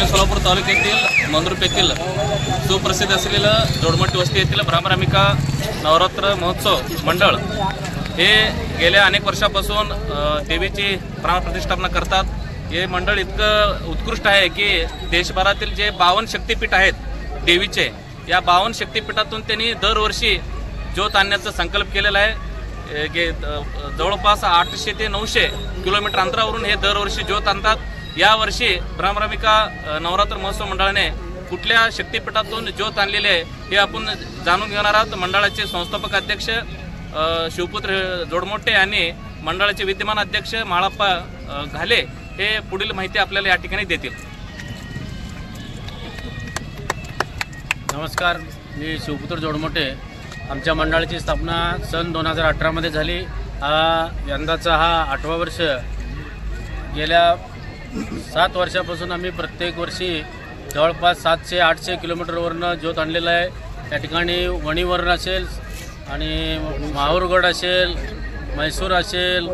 दक्षिण सोलापूर तालुक्यातील मंद्रुप येथील सुप्रसिद्ध असलेलं जोडमट्टी वस्ती येथील भ्रमरामिका नवरात्र महोत्सव मंडळ हे गेल्या अनेक वर्षापासून देवीची प्राणप्रतिष्ठापना करतात। हे मंडळ इतकं उत्कृष्ट आहे की देशभरातील जे 52 शक्तिपीठ आहेत देवीचे, या 52 शक्तिपीठातून त्यांनी दरवर्षी ज्योत आणण्याचा संकल्प केलेला आहे। जवळपास 800 ते 900 किलोमीटर अंतरावरून हे दरवर्षी ज्योत आणतात। यावर्षी भ्रमरामिका नवरात्र महोत्सव मंडळाने कुठल्या शक्तिपीठातून ज्योत आणलेली आहे हे आपण जाणून घेणार आहोत। मंडळाचे संस्थापक अध्यक्ष शिवपुत्र जोडमोटे आणि मंडळाचे विद्यमान अध्यक्ष माळप्पा घाले हे पुढील माहिती आपल्याला या ठिकाणी देतील। नमस्कार, मी शिवपुत्र जोडमोटे। आमच्या मंडळाची स्थापना सन 2018 मध्ये झाली। यंदाचा हा 8वा वर्ष। गेल्या 7 वर्षापासून आम्ही प्रत्येक वर्षी जवळपास 700-800 किलोमीटरवरनं ज्योत आणलेला आहे। त्या ठिकाणी वणीवरून असेल आणि माहूरगड असेल, म्हैसूर असेल,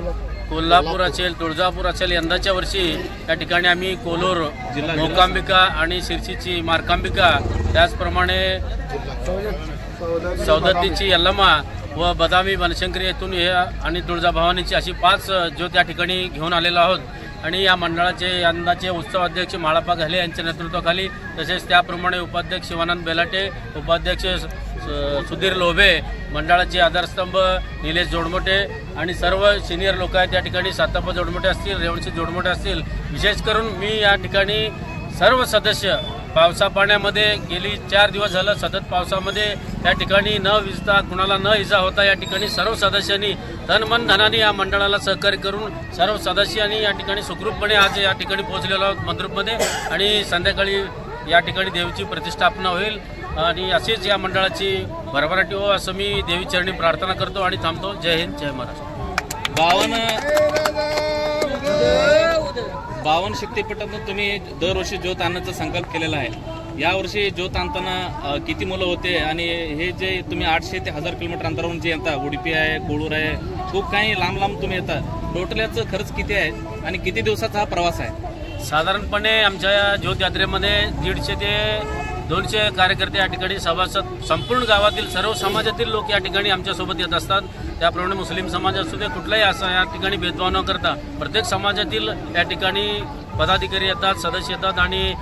कोल्हापूर असेल, तुळजापूर असेल। यंदाच्या वर्षी त्या ठिकाणी आम्ही कोलोर, मोकांबिका आणि शिर्सीची मार्कांबिका, त्याचप्रमाणे सौदत्तीची यल्लमा व बदामी बनशंकरी येथून हे आणि तुळजाभवानीची अशी 5 ज्योत या ठिकाणी घेऊन आलेलो आहोत। आणि या मंडळाचे यंदाचे उत्सव अध्यक्ष माळप्पा घाले यांच्या नेतृत्वाखाली, तसेच त्याप्रमाणे उपाध्यक्ष शिवानंद बेलाटे, उपाध्यक्ष सुधीर लोभे, मंडळाचे आधारस्तंभ निलेश जोडमोटे आणि सर्व सिनियर लोक आहेत त्या ठिकाणी। साताप्पा जोडमोटे असतील, रेवणसिंह जोडमोटे असतील। विशेष करून मी या ठिकाणी सर्व सदस्य पावसा पाण्यामध्ये गेली 4 दिवस झालं सतत पावसामध्ये त्या ठिकाणी न विजता, कुणाला न इजा होता या ठिकाणी सर्व सदस्यांनी तन मन धनाने या मंडळाला सहकार्य करून सर्व सदस्यांनी या ठिकाणी सुखरूपपणे आज या ठिकाणी पोहोचलेलो आहोत मंद्रुपमध्ये। आणि संध्याकाळी या ठिकाणी देवीची प्रतिष्ठापना होईल आणि अशीच या मंडळाची भरभराटी हो असं मी देवीचरणी प्रार्थना करतो आणि थांबतो। जय हिंद, जय महाराष्ट्र। 52 शक्तिपीठातून तुम्ही दरवर्षी ज्योत आणण्याचा संकल्प केलेला आहे। यावर्षी ज्योत आणताना किती मुलं होते आणि हे जे तुम्ही 800 ते 1000 किलोमीटर अंतरावरून जे येता, उडुपी आहे, कोळूर आहे, खूप काही लांब लांब तुम्ही येता, टोटल याचा खर्च किती आहे आणि किती दिवसाचा हा प्रवास आहे? साधारणपणे आमच्या या ज्योत यात्रेमध्ये 150 ते 200 कार्यकर्ते या ठिकाणी सभासद, संपूर्ण गावातील सर्व समाजातील लोक या ठिकाणी आमच्यासोबत येत असतात। त्याप्रमाणे मुस्लिम समाज असू दे, कुठलाही असा या ठिकाणी भेदभाव न करता प्रत्येक समाजातील या ठिकाणी पदाधिकारी येतात, सदस्य येतात आणि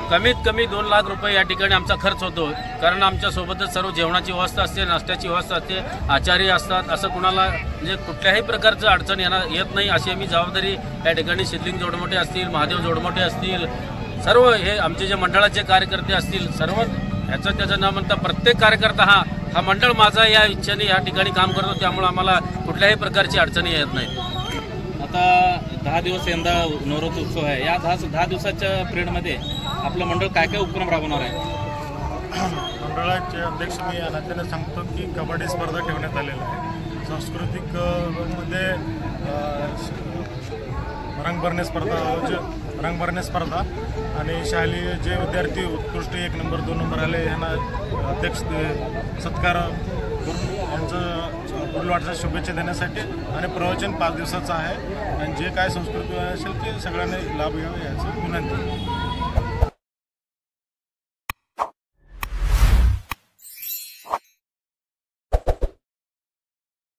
कमीत कमी 2 लाख रुपये या ठिकाणी आमचा खर्च होतो। कारण आमच्यासोबतच सर्व जेवणाची व्यवस्था असते, नाश्त्याची व्यवस्था असते, आचार्य असतात। असं कुणाला म्हणजे कुठल्याही प्रकारचं अडचण येत नाही अशी आम्ही जबाबदारी या ठिकाणी सिद्धलिंग जोडमोटे असतील, महादेव जोडमोटे असतील, सर्व हे आमचे जे मंडळाचे कार्यकर्ते असतील, सर्व त्याचं न म्हणता प्रत्येक कार्यकर्ता हा मंडळ माझा या इच्छेने या ठिकाणी काम करतो। त्यामुळे आम्हाला कुठल्याही प्रकारची अडचणी येत नाही। आता 10 दिवस यंदा नवरात्र उत्सव आहे। या 10 दिवसाच्या पिरियडमध्ये आपलं मंडळ काय काय उपक्रम राबवणार आहे? मंडळाचे अध्यक्ष मी या नात्याने सांगतो की कबड्डी स्पर्धा ठेवण्यात आलेला आहे। सांस्कृतिक मध्ये रंगभरणे स्पर्धा आणि शालेय जे विद्यार्थी उत्कृष्ट 1 नंबर 2 नंबर आले यांना अध्यक्ष सत्कार करून यांचं पुढील वाटचाल शुभेच्छा देण्यासाठी आणि प्रवचन 5 दिवसाचं आहे आणि जे काय संस्कृती असेल ते सगळ्यांनी लाभ घ्यावा याची विनंती।